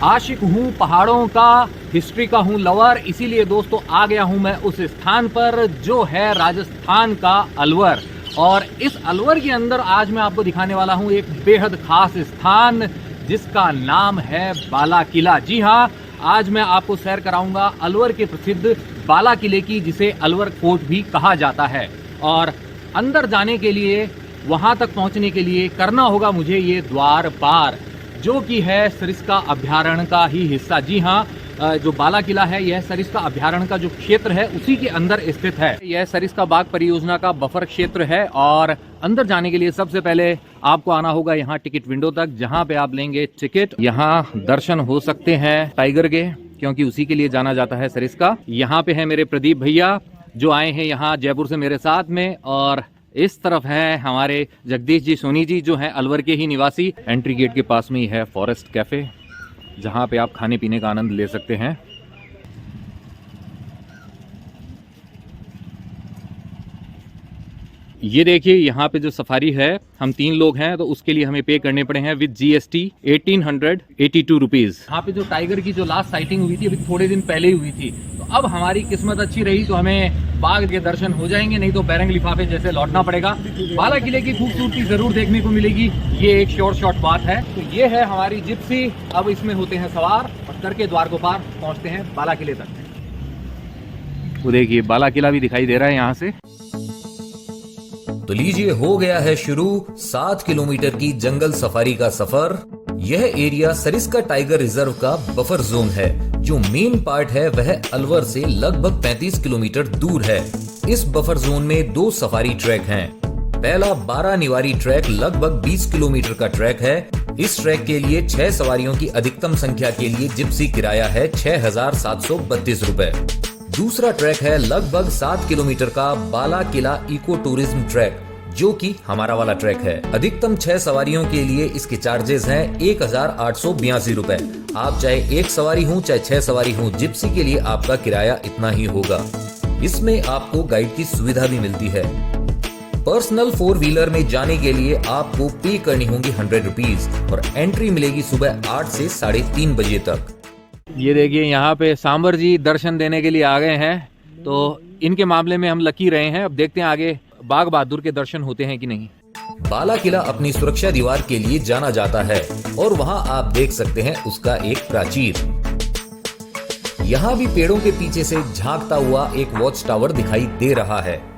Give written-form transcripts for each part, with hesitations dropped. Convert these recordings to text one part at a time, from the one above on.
आशिक हूँ पहाड़ों का, हिस्ट्री का हूँ लवर, इसीलिए दोस्तों आ गया हूँ मैं उस स्थान पर जो है राजस्थान का अलवर। और इस अलवर के अंदर आज मैं आपको दिखाने वाला हूँ एक बेहद खास स्थान जिसका नाम है बाला किला। जी हाँ, आज मैं आपको सैर कराऊंगा अलवर के प्रसिद्ध बाला किले की, जिसे अलवर कोट भी कहा जाता है। और अंदर जाने के लिए, वहां तक पहुंचने के लिए करना होगा मुझे ये द्वार पार, जो कि है सरिस्का अभ्यारण्य का ही हिस्सा। जी हाँ, जो बाला किला है यह सरिस्का अभ्यारण्य का जो क्षेत्र है उसी के अंदर स्थित है। यह सरिस्का बाग परियोजना का बफर क्षेत्र है। और अंदर जाने के लिए सबसे पहले आपको आना होगा यहाँ टिकट विंडो तक, जहाँ पे आप लेंगे टिकट। यहाँ दर्शन हो सकते हैं टाइगर के, क्योंकि उसी के लिए जाना जाता है सरिस्का। यहाँ पे है मेरे प्रदीप भैया जो आए हैं यहाँ जयपुर से मेरे साथ में। और इस तरफ है हमारे जगदीश जी सोनी जी जो हैं अलवर के ही निवासी। एंट्री गेट के पास में ही है फॉरेस्ट कैफे, जहां पे आप खाने पीने का आनंद ले सकते हैं। ये देखिए यहाँ पे जो सफारी है, हम 3 लोग हैं तो उसके लिए हमें पे करने पड़े हैं विद GST 1882 रुपीज। यहाँ पे जो टाइगर की जो लास्ट साइटिंग हुई थी अभी थोड़े दिन पहले ही हुई थी, तो अब हमारी किस्मत अच्छी रही तो हमें बाघ के दर्शन हो जाएंगे, नहीं तो बैरंग लिफाफे जैसे लौटना पड़ेगा। बाला किले की खूबसूरती जरूर देखने को मिलेगी, ये एक शॉर्ट बात है। तो ये है हमारी जिप्सी, अब इसमें होते हैं सवार और करके द्वार को पार पहुंचते हैं बाला किले तक। वो देखिए बाला किला भी दिखाई दे रहा है यहाँ से। तो लीजिए, हो गया है शुरू 7 किलोमीटर की जंगल सफारी का सफर। यह एरिया सरिस्का टाइगर रिजर्व का बफर जोन है। जो मेन पार्ट है वह अलवर से लगभग 35 किलोमीटर दूर है। इस बफर जोन में 2 सफारी ट्रैक हैं। पहला 12 निवारी ट्रैक लगभग 20 किलोमीटर का ट्रैक है। इस ट्रैक के लिए 6 सवारियों की अधिकतम संख्या के लिए जिप्सी किराया है 6,732 रुपए। दूसरा ट्रैक है लगभग 7 किलोमीटर का बाला किला इको टूरिज्म ट्रैक, जो कि हमारा वाला ट्रैक है। अधिकतम 6 सवारियों के लिए इसके चार्जेस हैं 1,882 रुपए। आप चाहे 1 सवारी हो चाहे 6 सवारी हो, जिप्सी के लिए आपका किराया इतना ही होगा। इसमें आपको गाइड की सुविधा भी मिलती है। पर्सनल 4 व्हीलर में जाने के लिए आपको पे करनी होंगी 100 रुपीज और एंट्री मिलेगी सुबह 8 से 3:30 बजे तक। ये देखिए यहाँ पे सांबर जी दर्शन देने के लिए आ गए हैं, तो इनके मामले में हम लकी रहे हैं। अब देखते हैं आगे बाघ बहादुर के दर्शन होते हैं कि नहीं। बाला किला अपनी सुरक्षा दीवार के लिए जाना जाता है और वहां आप देख सकते हैं उसका एक प्राचीर। यहाँ भी पेड़ों के पीछे से झांकता हुआ एक वॉच टावर दिखाई दे रहा है।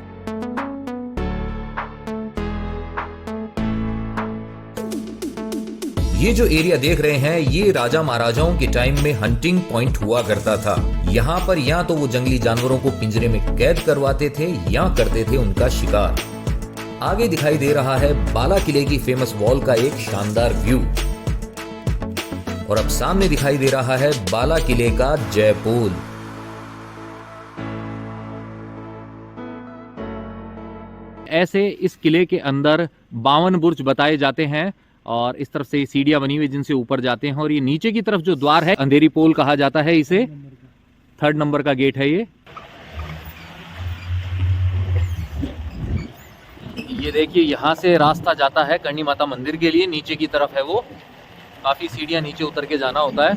ये जो एरिया देख रहे हैं, ये राजा महाराजाओं के टाइम में हंटिंग पॉइंट हुआ करता था। यहाँ पर या तो वो जंगली जानवरों को पिंजरे में कैद करवाते थे या करते थे उनका शिकार। आगे दिखाई दे रहा है बाला किले की फेमस वॉल का एक शानदार व्यू। और अब सामने दिखाई दे रहा है बाला किले का जयपोल। ऐसे इस किले के अंदर 52 बुर्ज बताए जाते हैं और इस तरफ से सीढ़ियां बनी हुई जिनसे ऊपर जाते हैं। और ये नीचे की तरफ जो द्वार है, अंधेरी पोल कहा जाता है इसे, 3rd नंबर का गेट है ये देखिए यहाँ से रास्ता जाता है करणी माता मंदिर के लिए। नीचे की तरफ है वो, काफी सीढ़ियां नीचे उतर के जाना होता है।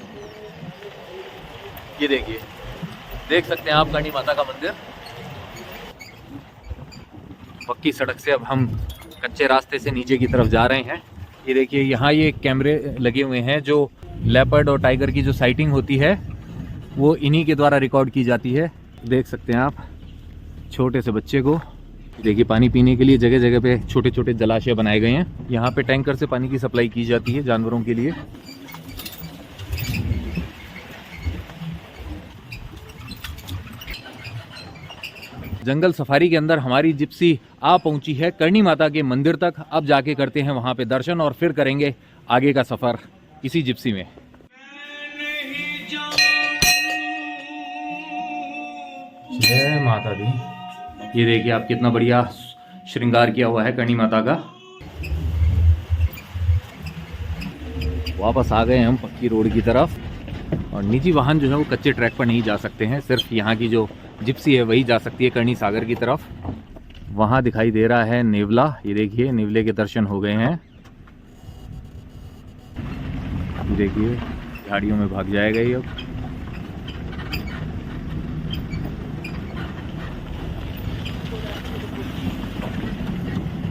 ये देखिए, देख सकते हैं आप करणी माता का मंदिर। पक्की सड़क से अब हम कच्चे रास्ते से नीचे की तरफ जा रहे हैं। ये देखिए यहाँ ये कैमरे लगे हुए हैं, जो लेपर्ड और टाइगर की जो साइटिंग होती है वो इन्हीं के द्वारा रिकॉर्ड की जाती है। देख सकते हैं आप छोटे से बच्चे को। देखिए पानी पीने के लिए जगह जगह पे छोटे छोटे जलाशय बनाए गए हैं। यहाँ पे टैंकर से पानी की सप्लाई की जाती है जानवरों के लिए। जंगल सफारी के अंदर हमारी जिप्सी आ पहुंची है करणी माता के मंदिर तक। अब जाके करते हैं वहां पे दर्शन और फिर करेंगे आगे का सफर इसी जिप्सी में। जय माता दी। ये देखिए आप कितना बढ़िया श्रृंगार किया हुआ है करणी माता का। वापस आ गए हम पक्की रोड की तरफ। और निजी वाहन जो है वो कच्चे ट्रैक पर नहीं जा सकते हैं, सिर्फ यहाँ की जो जिप्सी है वही जा सकती है करणी सागर की तरफ। वहाँ दिखाई दे रहा है नेवला। ये देखिए नेवले के दर्शन हो गए हैं। ये देखिए झाड़ियों में भाग जाएगा ये अब।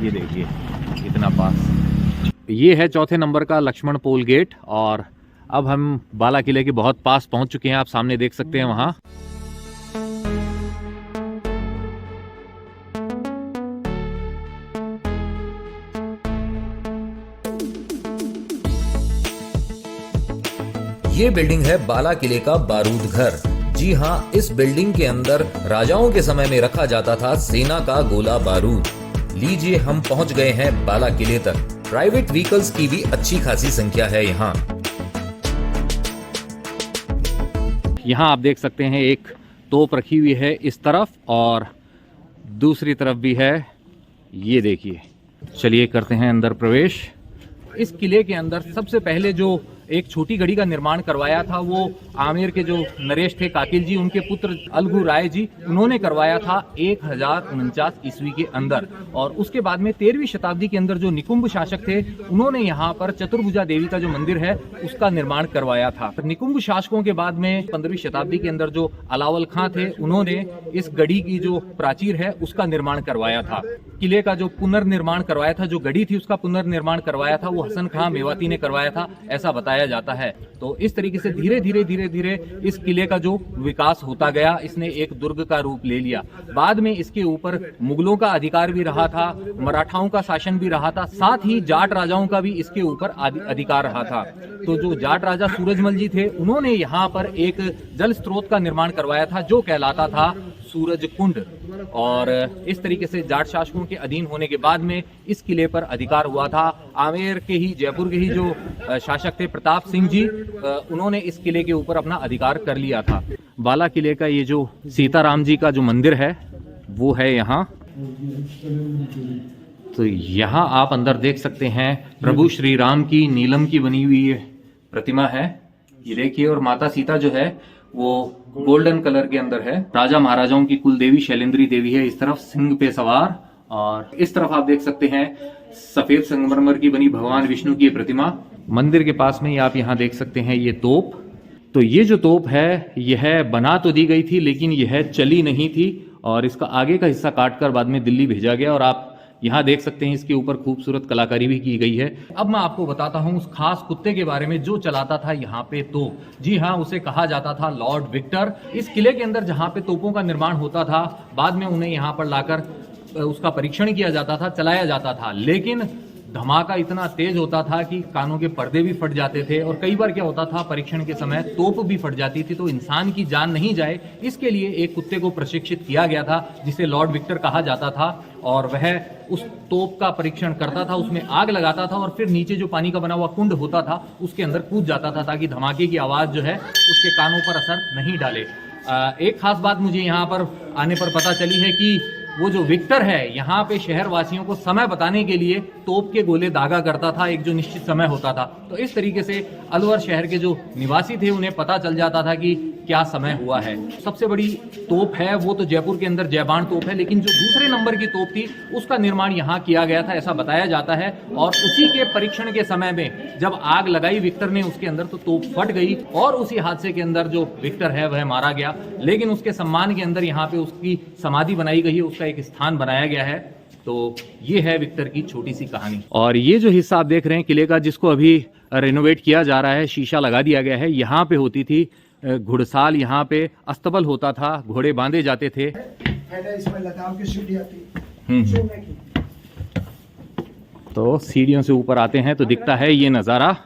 ये देखिए कितना पास। ये है चौथे नंबर का लक्ष्मण पोल गेट और अब हम बाला किले के बहुत पास पहुंच चुके हैं। आप सामने देख सकते हैं वहां। ये बिल्डिंग है बाला किले का बारूद घर। जी हाँ, इस बिल्डिंग के अंदर राजाओं के समय में रखा जाता था सेना का गोला बारूद। लीजिए हम पहुंच गए हैं बाला किले तक। प्राइवेट व्हीकल्स की भी अच्छी खासी संख्या है यहाँ। यहाँ आप देख सकते हैं एक तोप रखी हुई है इस तरफ और दूसरी तरफ भी है। ये देखिए, चलिए करते हैं अंदर प्रवेश। इस किले के अंदर सबसे पहले जो एक छोटी घड़ी का निर्माण करवाया था वो आमेर के जो नरेश थे काकिल जी, उनके पुत्र अलगू राय जी, उन्होंने करवाया था 1049 ईस्वी के अंदर। और उसके बाद में 13वीं शताब्दी के अंदर जो निकुंभ शासक थे उन्होंने यहाँ पर चतुर्भुजा देवी का जो मंदिर है उसका निर्माण करवाया था। निकुंभ शासकों के बाद में 15वीं शताब्दी के अंदर जो अलावल खां थे उन्होंने इस गढ़ी की जो प्राचीर है उसका निर्माण करवाया था। किले का जो पुनर्निर्माण करवाया था, जो गढ़ी थी उसका पुनर्निर्माण करवाया था वो हसन खां मेवाती ने करवाया था, ऐसा बताया जाता है। तो इस तरीके से धीरे धीरे इस किले का जो विकास होता गया, इसने एक दुर्ग का रूप ले लिया। बाद में इसके ऊपर मुगलों का अधिकार भी रहा था, मराठाओं का शासन भी रहा था, साथ ही जाट राजाओं का भी इसके ऊपर अधिकार रहा था। तो जो जाट राजा सूरजमल जी थे उन्होंने यहाँ पर एक जल स्रोत का निर्माण करवाया था जो कहलाता था सूरज कुंड। और इस तरीके से जाट शासकों के अधीन होने के बाद में इस किले पर अधिकार हुआ था। आमेर के ही, जयपुर के ही जो शासक थे प्रताप सिंह जी, उन्होंने इस किले के ऊपर अपना अधिकार कर लिया था। बाला किले का ये जो सीताराम जी का जो मंदिर है वो है यहाँ। तो यहाँ आप अंदर देख सकते हैं प्रभु श्री राम की नीलम की बनी हुई प्रतिमा है, ये देखिए। और माता सीता जो है वो गोल्डन कलर के अंदर है। राजा महाराजाओं की कुल देवी शैलेंद्री देवी है इस तरफ सिंह पे सवार। और इस तरफ आप देख सकते हैं सफेद संगमरमर की बनी भगवान विष्णु की प्रतिमा। मंदिर के पास में ही आप यहाँ देख सकते हैं ये तोप। तो ये जो तोप है यह बना तो दी गई थी लेकिन यह चली नहीं थी और इसका आगे का हिस्सा काटकर बाद में दिल्ली भेजा गया। और आप यहाँ देख सकते हैं इसके ऊपर खूबसूरत कलाकारी भी की गई है। अब मैं आपको बताता हूँ उस खास कुत्ते के बारे में जो चलाता था यहाँ पे तोप। जी हाँ, उसे कहा जाता था लॉर्ड विक्टर। इस किले के अंदर जहाँ पे तोपों का निर्माण होता था, बाद में उन्हें यहाँ पर लाकर उसका परीक्षण किया जाता था, चलाया जाता था। लेकिन धमाका इतना तेज होता था कि कानों के पर्दे भी फट जाते थे और कई बार क्या होता था परीक्षण के समय तोप भी फट जाती थी। तो इंसान की जान नहीं जाए इसके लिए एक कुत्ते को प्रशिक्षित किया गया था जिसे लॉर्ड विक्टर कहा जाता था। और वह उस तोप का परीक्षण करता था, उसमें आग लगाता था और फिर नीचे जो पानी का बना हुआ कुंड होता था उसके अंदर कूद जाता था ताकि धमाके की आवाज जो है उसके कानों पर असर नहीं डाले। एक खास बात मुझे यहाँ पर आने पर पता चली है कि वो जो विक्टर है यहाँ पे शहर वासियों को समय बताने के लिए तोप के गोले दागा करता था, एक जो निश्चित समय होता था। तो इस तरीके से अलवर शहर के जो निवासी थे उन्हें पता चल जाता था कि क्या समय हुआ है। सबसे बड़ी तोप है वो तो जयपुर के अंदर जयबान तोप है, लेकिन जो दूसरे नंबर की तोप थी उसका निर्माण यहाँ किया गया था, ऐसा बताया जाता है। और उसी के परीक्षण के समय में जब आग लगाई विक्टर ने उसके अंदर तो तोप फट गई और उसी हादसे के अंदर जो विक्टर है वह मारा गया। लेकिन उसके सम्मान के अंदर यहाँ पे उसकी समाधि बनाई गई है, उसका एक स्थान बनाया गया है। तो ये है विक्टर की छोटी सी कहानी। और ये जो हिस्सा आप देख रहे हैं किले का जिसको अभी रेनोवेट किया जा रहा है, शीशा लगा दिया गया है, यहाँ पे होती थी घुड़साल, यहाँ पे अस्तबल होता था, घोड़े बांधे जाते थे। इसमें लगाव की सीढ़ी आती। तो सीढ़ियों से ऊपर आते हैं तो दिखता है ये नज़ारा।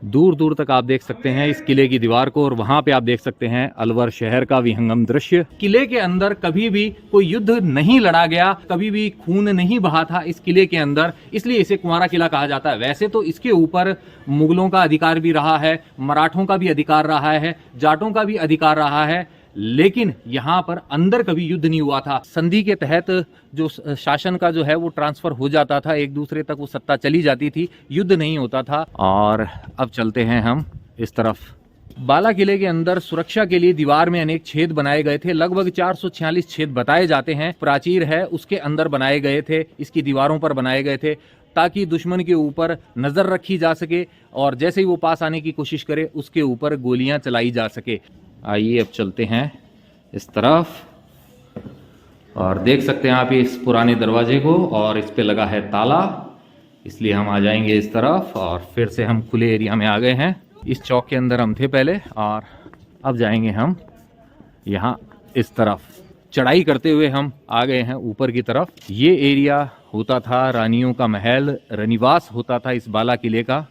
दूर दूर तक आप देख सकते हैं इस किले की दीवार को और वहां पे आप देख सकते हैं अलवर शहर का विहंगम दृश्य। किले के अंदर कभी भी कोई युद्ध नहीं लड़ा गया, कभी भी खून नहीं बहा था इस किले के अंदर, इसलिए इसे कुंवारा किला कहा जाता है। वैसे तो इसके ऊपर मुगलों का अधिकार भी रहा है, मराठों का भी अधिकार रहा है, जाटों का भी अधिकार रहा है, लेकिन यहाँ पर अंदर कभी युद्ध नहीं हुआ था। संधि के तहत जो शासन का जो है वो ट्रांसफर हो जाता था, एक दूसरे तक वो सत्ता चली जाती थी, युद्ध नहीं होता था। और अब चलते हैं हम इस तरफ बाला किले के अंदर सुरक्षा के लिए दीवार में अनेक छेद बनाए गए थे। लगभग 446 छेद बताए जाते हैं। प्राचीर है उसके अंदर बनाए गए थे, इसकी दीवारों पर बनाए गए थे ताकि दुश्मन के ऊपर नजर रखी जा सके और जैसे ही वो पास आने की कोशिश करे उसके ऊपर गोलियां चलाई जा सके। आइए अब चलते हैं इस तरफ और देख सकते हैं आप इस पुराने दरवाजे को, और इस पे लगा है ताला, इसलिए हम आ जाएंगे इस तरफ और फिर से हम खुले एरिया में आ गए हैं। इस चौक के अंदर हम थे पहले और अब जाएंगे हम यहाँ इस तरफ। चढ़ाई करते हुए हम आ गए हैं ऊपर की तरफ। ये एरिया होता था रानियों का महल, रनिवास होता था इस बाला किले का।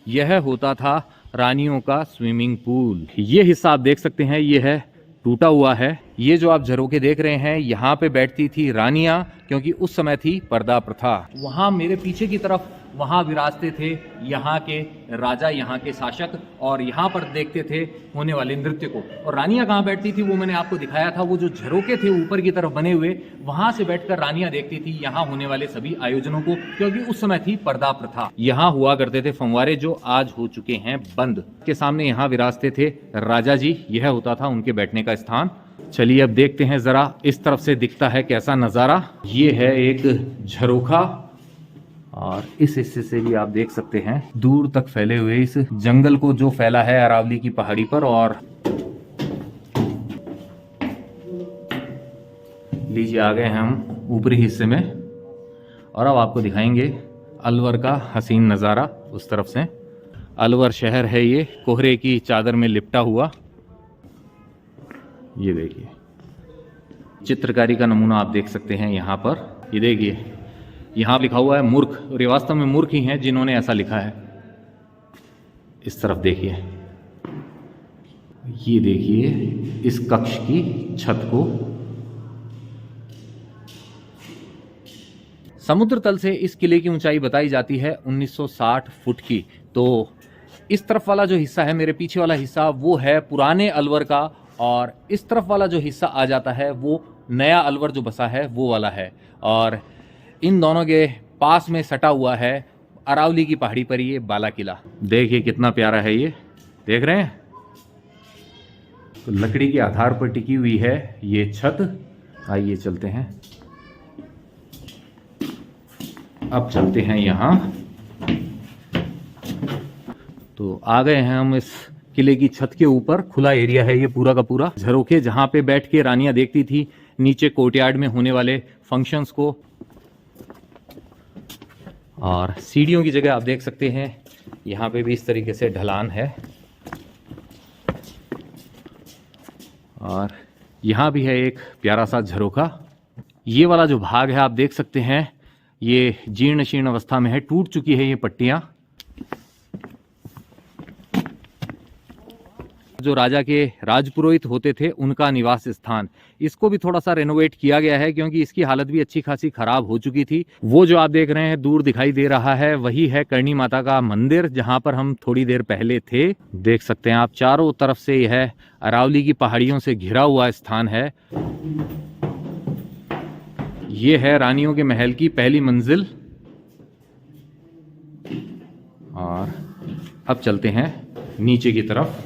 यह होता था रानियों का स्विमिंग पूल। ये हिस्सा आप देख सकते हैं, ये है टूटा हुआ है। ये जो आप झरोखे देख रहे हैं, यहाँ पे बैठती थी रानियां, क्योंकि उस समय थी पर्दा प्रथा। वहाँ मेरे पीछे की तरफ वहाँ विराजते थे यहाँ के राजा, यहाँ के शासक, और यहाँ पर देखते थे होने वाले नृत्य को। और रानियां कहाँ बैठती थी वो मैंने आपको दिखाया था। वो जो झरोके थे ऊपर की तरफ बने हुए, वहां से बैठकर रानियां देखती थी यहाँ होने वाले सभी आयोजनों को, क्योंकि उस समय थी पर्दा प्रथा। यहाँ हुआ करते थे फंवारे जो आज हो चुके हैं बंद। के सामने यहाँ विराजते थे राजा जी, यह होता था उनके बैठने का स्थान। चलिए अब देखते हैं जरा इस तरफ से दिखता है कैसा नजारा। ये है एक झरोखा और इस हिस्से से भी आप देख सकते हैं दूर तक फैले हुए इस जंगल को जो फैला है अरावली की पहाड़ी पर। और लीजिए आ गए हम ऊपरी हिस्से में और अब आपको दिखाएंगे अलवर का हसीन नज़ारा। उस तरफ से अलवर शहर है, ये कोहरे की चादर में लिपटा हुआ। ये देखिए चित्रकारी का नमूना आप देख सकते हैं यहाँ पर। ये देखिए यहाँ लिखा हुआ है मूर्ख, और ये वास्तव में मूर्ख ही हैं जिन्होंने ऐसा लिखा है। इस तरफ देखिए, ये देखिए इस कक्ष की छत को। समुद्र तल से इस किले की ऊंचाई बताई जाती है 1960 फुट की। तो इस तरफ वाला जो हिस्सा है, मेरे पीछे वाला हिस्सा, वो है पुराने अलवर का, और इस तरफ वाला जो हिस्सा आ जाता है वो नया अलवर जो बसा है वो वाला है। और इन दोनों के पास में सटा हुआ है अरावली की पहाड़ी पर ये बाला किला। देखिए कितना प्यारा है ये, देख रहे हैं? तो लकड़ी के आधार पर टिकी हुई है ये छत। आइए चलते हैं, अब चलते हैं यहाँ। तो आ गए हैं हम इस किले की छत के ऊपर। खुला एरिया है ये पूरा का पूरा। झरोखे जहाँ पे बैठ के रानियां देखती थी नीचे कोर्टयार्ड में होने वाले फंक्शंस को, और सीढ़ियों की जगह आप देख सकते हैं यहाँ पे भी इस तरीके से ढलान है। और यहाँ भी है एक प्यारा सा झरोखा। ये वाला जो भाग है आप देख सकते हैं ये जीर्ण शीर्ण अवस्था में है, टूट चुकी है ये पट्टियाँ। जो राजा के राजपुरोहित होते थे उनका निवास स्थान, इसको भी थोड़ा सा रेनोवेट किया गया है क्योंकि इसकी हालत भी अच्छी खासी खराब हो चुकी थी। वो जो आप देख रहे हैं दूर दिखाई दे रहा है वही है करणी माता का मंदिर, जहां पर हम थोड़ी देर पहले थे। देख सकते हैं आप चारों तरफ से यह अरावली की पहाड़ियों से घिरा हुआ स्थान है। ये है रानियों के महल की पहली मंजिल। और अब चलते हैं नीचे की तरफ।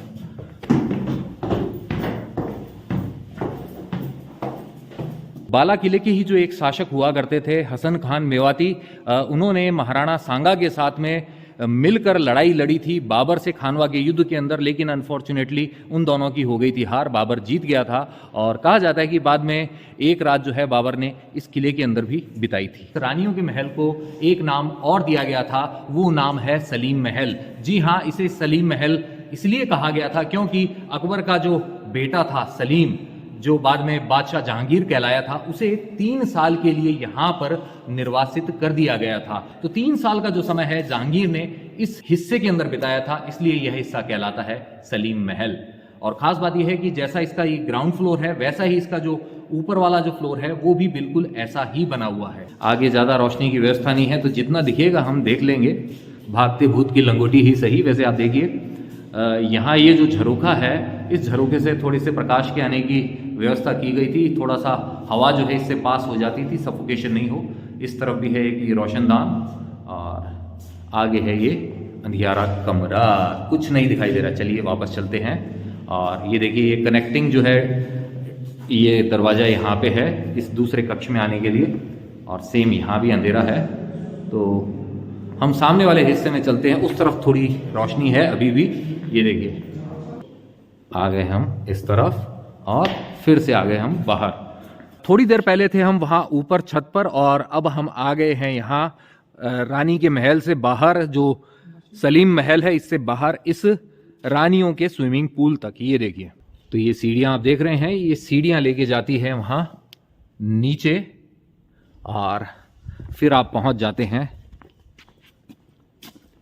बाला किले के ही जो एक शासक हुआ करते थे हसन खान मेवाती, उन्होंने महाराणा सांगा के साथ में मिलकर लड़ाई लड़ी थी बाबर से खानवा के युद्ध के अंदर, लेकिन अनफॉर्चुनेटली उन दोनों की हो गई थी हार, बाबर जीत गया था। और कहा जाता है कि बाद में एक रात जो है बाबर ने इस किले के अंदर भी बिताई थी। रानियों के महल को एक नाम और दिया गया था, वो नाम है सलीम महल। जी हाँ, इसे सलीम महल इसलिए कहा गया था क्योंकि अकबर का जो बेटा था सलीम, जो बाद में बादशाह जहांगीर कहलाया था, उसे 3 साल के लिए यहाँ पर निर्वासित कर दिया गया था। तो 3 साल का जो समय है जहांगीर ने इस हिस्से के अंदर बिताया था, इसलिए यह हिस्सा कहलाता है सलीम महल। और खास बात यह है कि जैसा इसका ये ग्राउंड फ्लोर है वैसा ही इसका जो ऊपर वाला जो फ्लोर है वो भी बिल्कुल ऐसा ही बना हुआ है। आगे ज़्यादा रोशनी की व्यवस्था नहीं है तो जितना दिखेगा हम देख लेंगे, भागते भूत की लंगोटी ही सही। वैसे आप देखिए यहाँ ये जो झरोखा है, इस झरोखे से थोड़ी से प्रकाश के आने की व्यवस्था की गई थी, थोड़ा सा हवा जो है इससे पास हो जाती थी, सफोकेशन नहीं हो। इस तरफ भी है एक ये रोशनदान और आगे है ये अंधियारा कमरा, कुछ नहीं दिखाई दे रहा। चलिए वापस चलते हैं। और ये देखिए ये कनेक्टिंग जो है, ये दरवाज़ा यहाँ पे है इस दूसरे कक्ष में आने के लिए, और सेम यहाँ भी अंधेरा है। तो हम सामने वाले हिस्से में चलते हैं, उस तरफ थोड़ी रोशनी है अभी भी। ये देखिए आ गए हम इस तरफ और फिर से आ गए हम बाहर। थोड़ी देर पहले थे हम वहाँ ऊपर छत पर, और अब हम आ गए हैं यहाँ रानी के महल से बाहर, जो सलीम महल है इससे बाहर, इस रानियों के स्विमिंग पूल तक। ये देखिए, तो ये सीढ़ियाँ आप देख रहे हैं, ये सीढ़ियाँ लेके जाती है वहाँ नीचे, और फिर आप पहुँच जाते हैं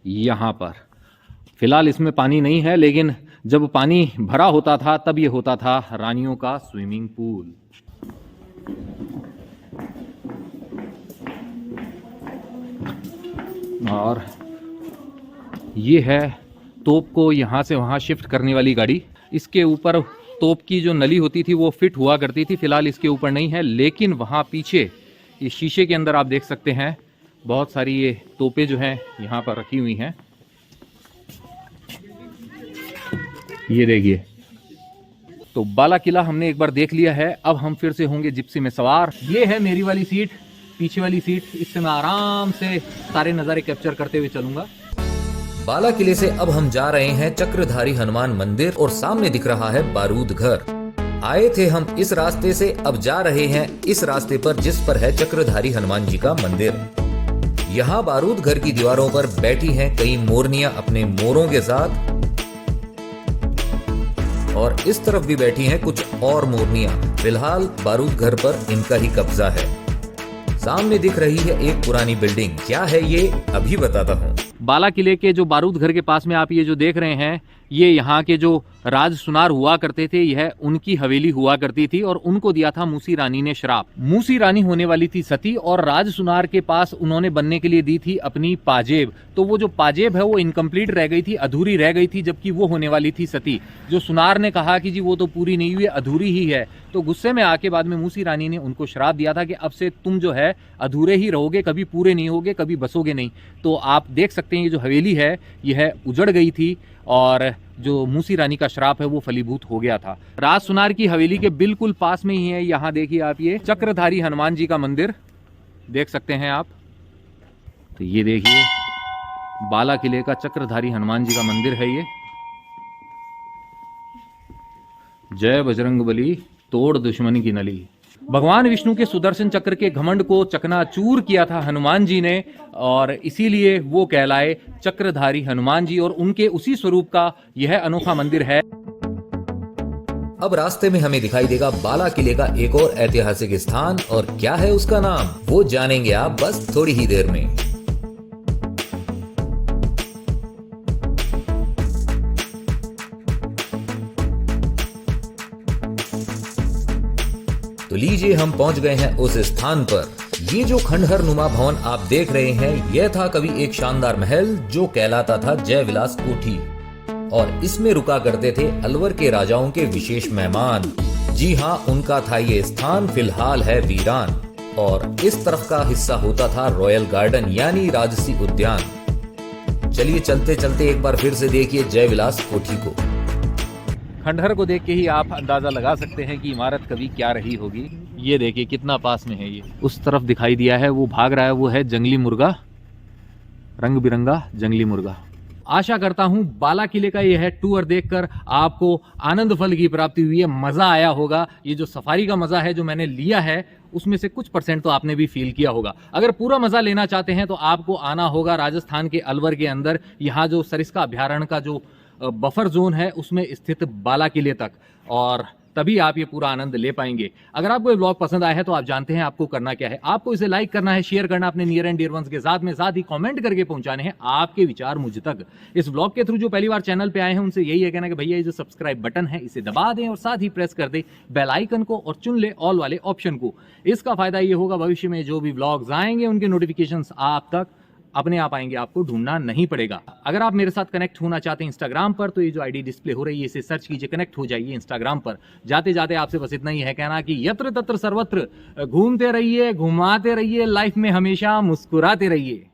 यहाँ पर। फिलहाल इसमें पानी नहीं है, लेकिन जब पानी भरा होता था तब ये होता था रानियों का स्विमिंग पूल। और ये है तोप को यहाँ से वहाँ शिफ्ट करने वाली गाड़ी। इसके ऊपर तोप की जो नली होती थी वो फिट हुआ करती थी, फिलहाल इसके ऊपर नहीं है, लेकिन वहाँ पीछे इस शीशे के अंदर आप देख सकते हैं बहुत सारी ये तोपें जो हैं यहाँ पर रखी हुई हैं। ये देखिए, तो बाला किला हमने एक बार देख लिया है, अब हम फिर से होंगे जिप्सी में सवार। ये है मेरी वाली सीट, पीछे वाली सीट, इससे मैं आराम से सारे नज़ारे कैप्चर करते हुए चलूंगा। बाला किले से अब हम जा रहे हैं चक्रधारी हनुमान मंदिर, और सामने दिख रहा है बारूद घर। आए थे हम इस रास्ते से, अब जा रहे हैं इस रास्ते पर जिस पर है चक्रधारी हनुमान जी का मंदिर। यहाँ बारूद घर की दीवारों पर बैठी हैं कई मोरनियां अपने मोरों के साथ, और इस तरफ भी बैठी हैं कुछ और मोरनियां। फिलहाल बारूद घर पर इनका ही कब्जा है। सामने दिख रही है एक पुरानी बिल्डिंग, क्या है ये अभी बताता हूँ। बाला किले के जो बारूद घर के पास में आप ये जो देख रहे हैं, ये यहाँ के जो राज सुनार हुआ करते थे, यह उनकी हवेली हुआ करती थी, और उनको दिया था मूसी रानी ने श्राप। मूसी रानी होने वाली थी सती, और राज सुनार के पास उन्होंने बनने के लिए दी थी अपनी पाजेब। तो वो जो पाजेब है वो इनकम्प्लीट रह गई थी, अधूरी रह गई थी, जबकि वो होने वाली थी सती। जो सुनार ने कहा कि जी वो तो पूरी नहीं हुई, अधूरी ही है, तो गुस्से में आके बाद में मूसी रानी ने उनको श्राप दिया था कि अब से तुम जो है अधूरे ही रहोगे, कभी पूरे नहीं होगे, कभी बसोगे नहीं। तो आप देख सकते हैं ये जो हवेली है यह उजड़ गई थी, और जो मूसी रानी का श्राप है वो फलीभूत हो गया था। राज सुनार की हवेली के बिल्कुल पास में ही है, यहाँ देखिए आप ये चक्रधारी हनुमान जी का मंदिर देख सकते हैं आप। तो ये देखिए बाला किले का चक्रधारी हनुमान जी का मंदिर है ये। जय बजरंगबली, तोड़ दुश्मन की नली। भगवान विष्णु के सुदर्शन चक्र के घमंड को चकनाचूर किया था हनुमान जी ने, और इसीलिए वो कहलाए चक्रधारी हनुमान जी, और उनके उसी स्वरूप का यह अनोखा मंदिर है। अब रास्ते में हमें दिखाई देगा बाला किले का एक और ऐतिहासिक स्थान, और क्या है उसका नाम वो जानेंगे आप बस थोड़ी ही देर में। तो लीजिए हम पहुंच गए हैं उस स्थान पर। ये जो खंडहर नुमा भवन आप देख रहे हैं, यह था कभी एक शानदार महल जो कहलाता था जय विलास कोठी, और इसमें रुका करते थे अलवर के राजाओं के विशेष मेहमान। जी हाँ, उनका था ये स्थान, फिलहाल है वीरान, और इस तरफ का हिस्सा होता था रॉयल गार्डन यानी राजसी उद्यान। चलिए चलते चलते एक बार फिर से देखिए जय विलास कोठी को। खंडहर को देख के ही आप अंदाजा लगा सकते हैं कि इमारत कभी क्या रही होगी। ये देखिए कितना पास में है ये। उस तरफ दिखाई दिया है वो भाग रहा है, वो है जंगली मुर्गा, रंग बिरंगा जंगली मुर्गा। आशा करता हूं बाला किले का यह टूर देखकर आपको आनंद फल की प्राप्ति हुई है, मजा आया होगा। ये जो सफारी का मजा है जो मैंने लिया है उसमें से कुछ % तो आपने भी फील किया होगा। अगर पूरा मजा लेना चाहते हैं तो आपको आना होगा राजस्थान के अलवर के अंदर, यहाँ जो सरिस्का अभ्यारण्य का जो बफर जोन है उसमें स्थित बाला किले तक, और तभी आप ये पूरा आनंद ले पाएंगे। अगर आपको ये ब्लॉग पसंद आया है तो आप जानते हैं आपको करना क्या है। आपको इसे लाइक करना है, शेयर करना अपने नियर एंड डियर वंस के साथ में, साथ ही कमेंट करके पहुंचाने हैं आपके विचार मुझ तक। इस ब्लॉग के थ्रू जो पहली बार चैनल पे आए हैं उनसे यही है कहना कि भैया ये जो सब्सक्राइब बटन है इसे दबा दें, और साथ ही प्रेस कर दें बेल आइकन को, और चुन ले ऑल वाले ऑप्शन को। इसका फायदा ये होगा भविष्य में जो भी ब्लॉग्स आएंगे उनके नोटिफिकेशंस आप तक अपने आप आएंगे, आपको ढूंढना नहीं पड़ेगा। अगर आप मेरे साथ कनेक्ट होना चाहते हैं इंस्टाग्राम पर, तो ये जो आईडी डिस्प्ले हो रही है इसे सर्च कीजिए, कनेक्ट हो जाइए इंस्टाग्राम पर। जाते जाते आपसे बस इतना ही है कहना कि यत्र तत्र सर्वत्र घूमते रहिए, घुमाते रहिए, लाइफ में हमेशा मुस्कुराते रहिए।